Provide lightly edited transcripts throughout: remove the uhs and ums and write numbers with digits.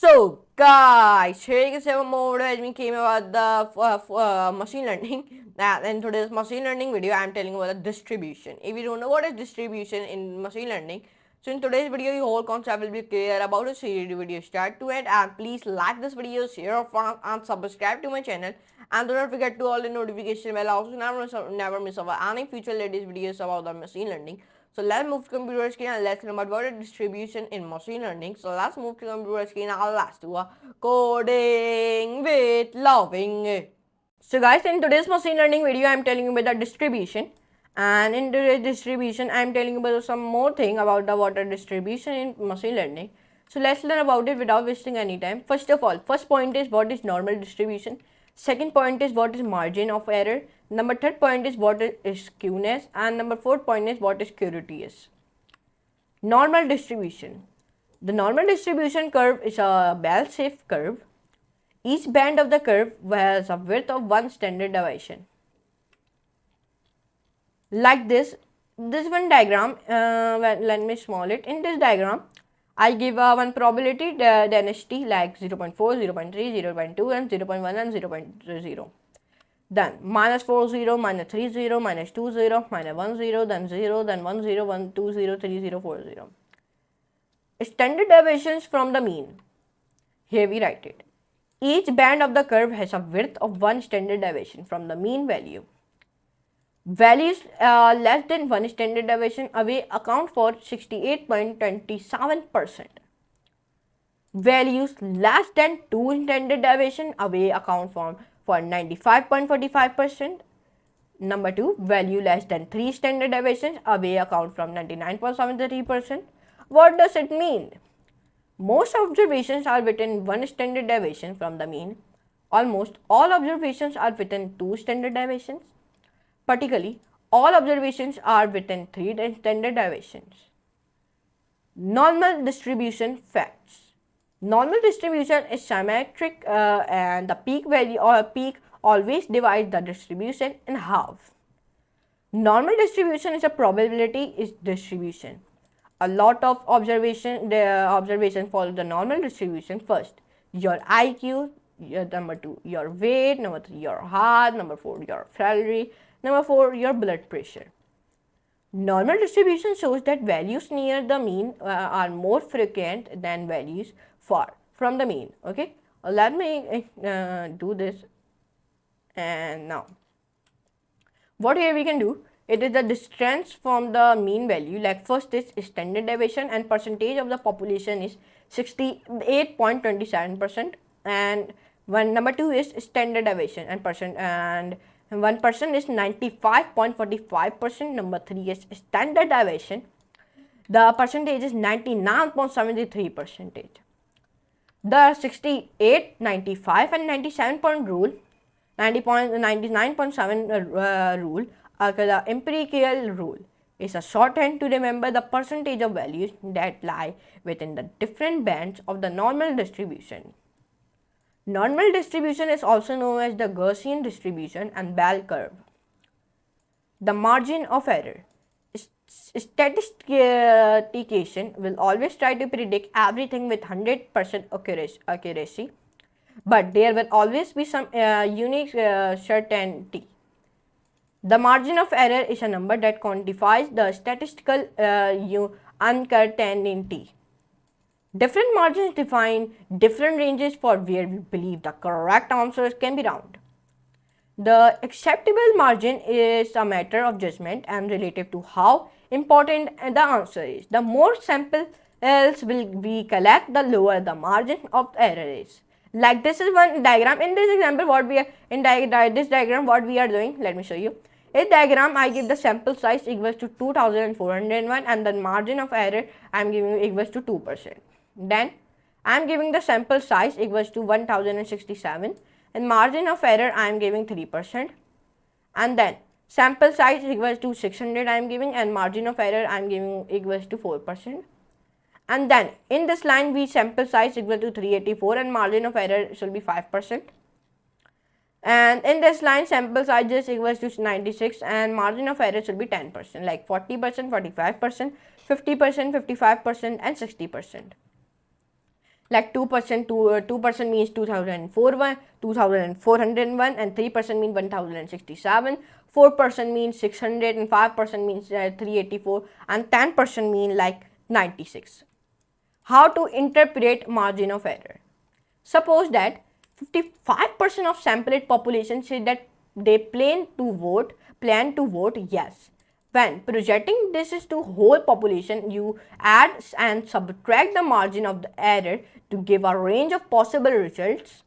So guys, here you can see more video as we came about the machine learning. Now in today's machine learning video, I am telling you about the distribution. If you don't know what is distribution in machine learning, so in today's video, your whole concept will be clear about the series video start to end. And please like this video, share and subscribe to my channel. And do not forget to all the notification bell. Also never miss our any future latest videos about the machine learning. So let's move to computer screen and let's learn about what is distribution in machine learning. So let's move to computer screen and let's do a coding with loving. So guys, in today's machine learning video, I am telling you about the distribution. And in today's distribution, I am telling you about some more thing about the water distribution in machine learning. So let's learn about it without wasting any time. First of all, first point is what is normal distribution. Second point is what is margin of error. Number third point is what is skewness, and number fourth point is what is skewness is. Normal distribution. The normal distribution curve is a bell-shaped curve. Each band of the curve has a width of one standard deviation. Like this one diagram, let me small it. In this diagram, I give one probability density like 0.4, 0.3, 0.2 and 0.1 and 0.0. Then minus 4 0, minus 3 0, minus 2 0, minus 1 0, then 0, then 1 0, 1 2 0, 3 0, 4 0. Standard deviations from the mean. Here we write it. Each band of the curve has a width of one standard deviation from the mean value. Values less than one standard deviation away account for 68.27%. Values less than 2 standard deviation away account for 95.45%. Number 2, value less than 3 standard deviations away account from 99.73%. What does it mean? Most observations are within 1 standard deviation from the mean. Almost all observations are within 2 standard deviations. Particularly, all observations are within 3 standard deviations. Normal distribution facts. Normal distribution is symmetric and the peak value or peak always divides the distribution in half. Normal distribution is a probability distribution. A lot of observation follow the normal distribution. First, your IQ, number 2, your weight, number 3, your heart, number 4, your salary, number 4, your blood pressure. Normal distribution shows that values near the mean are more frequent than values far from the mean. Okay, let me do this. And now, what here we can do? It is the distance from the mean value. Like first is standard deviation, and percentage of the population is 68.27%, and number 2 is standard deviation and 1% is 95.45%. Number 3 is standard deviation. The percentage is 99.73%. The 68, 95 and 97 point rule, 99.7 rule are the empirical rule. Is a shorthand to remember the percentage of values that lie within the different bands of the normal distribution. Normal distribution is also known as the Gaussian distribution and bell curve. The margin of error. Statistician will always try to predict everything with 100% accuracy, but there will always be some unique certainty. The margin of error is a number that quantifies the statistical uncertainty. Different margins define different ranges for where we believe the correct answers can be found. The acceptable margin is a matter of judgment and relative to how important the answer is. The more samples we collect, the lower the margin of error is. Like this is one diagram. In this example, what we are this diagram, what we are doing, let me show you. In diagram, I give the sample size equals to 2401 and the margin of error I am giving equals to 2%. Then I am giving the sample size equals to 1067 and margin of error I am giving 3%. And then sample size equals to 600 I am giving and margin of error I am giving equals to 4%. And then in this line we sample size equal to 384 and margin of error should be 5%. And in this line sample size is equals to 96 and margin of error should be 10%, like 40%, 45%, 50%, 55% and 60%. Like 2%, 2% means 2401, and 3% means 1067, 4% means 600, and 5% means 384, and 10% means like 96. How to interpret margin of error? Suppose that 55% of sampled population say that they plan to vote yes. When projecting this is to whole population, you add and subtract the margin of the error to give a range of possible results.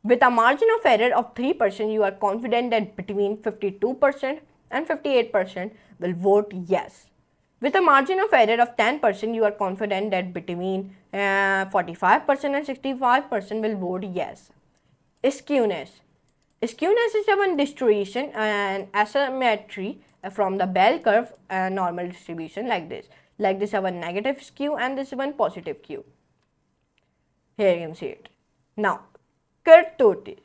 With a margin of error of 3%, you are confident that between 52% and 58% will vote yes. With a margin of error of 10%, you are confident that between 45% and 65% will vote yes. Skewness. Skewness is one distribution and asymmetry from the bell curve and normal distribution like this. Like this have a negative skew and this one positive skew. Here you can see it. Now, kurtosis.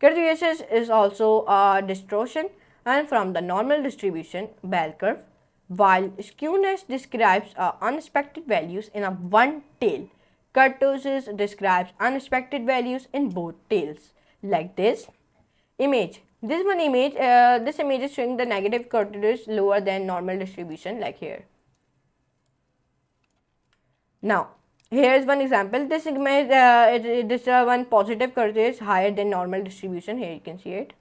Kurtosis is also a distortion and from the normal distribution bell curve, while skewness describes unexpected values in a one tail. Kurtosis describes unexpected values in both tails. Like this image. This image is showing the negative kurtosis lower than normal distribution, like here. Now, here is one example. This image, this one positive curve is higher than normal distribution. Here you can see it.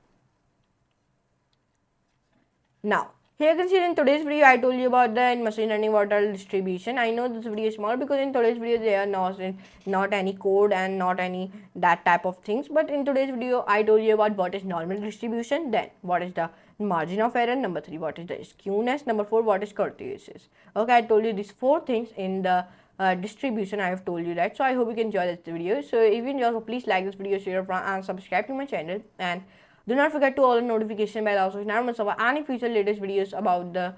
Now, here you can see in today's video, I told you about the machine learning what are distribution. I know this video is small because in today's video there are not any code and not any that type of things. But in today's video, I told you about what is normal distribution. Then what is the margin of error. Number 3, what is the skewness. Number 4, what is kurtosis. Okay, I told you these 4 things in the distribution. I have told you that. So I hope you can enjoy this video. So if you enjoy, so please like this video, share and subscribe to my channel, and do not forget to all the notification bell also never miss about any future latest videos about the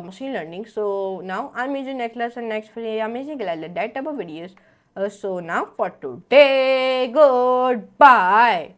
machine learning. So now I'm using next lesson next video amazing that type of videos. So now for today, goodbye.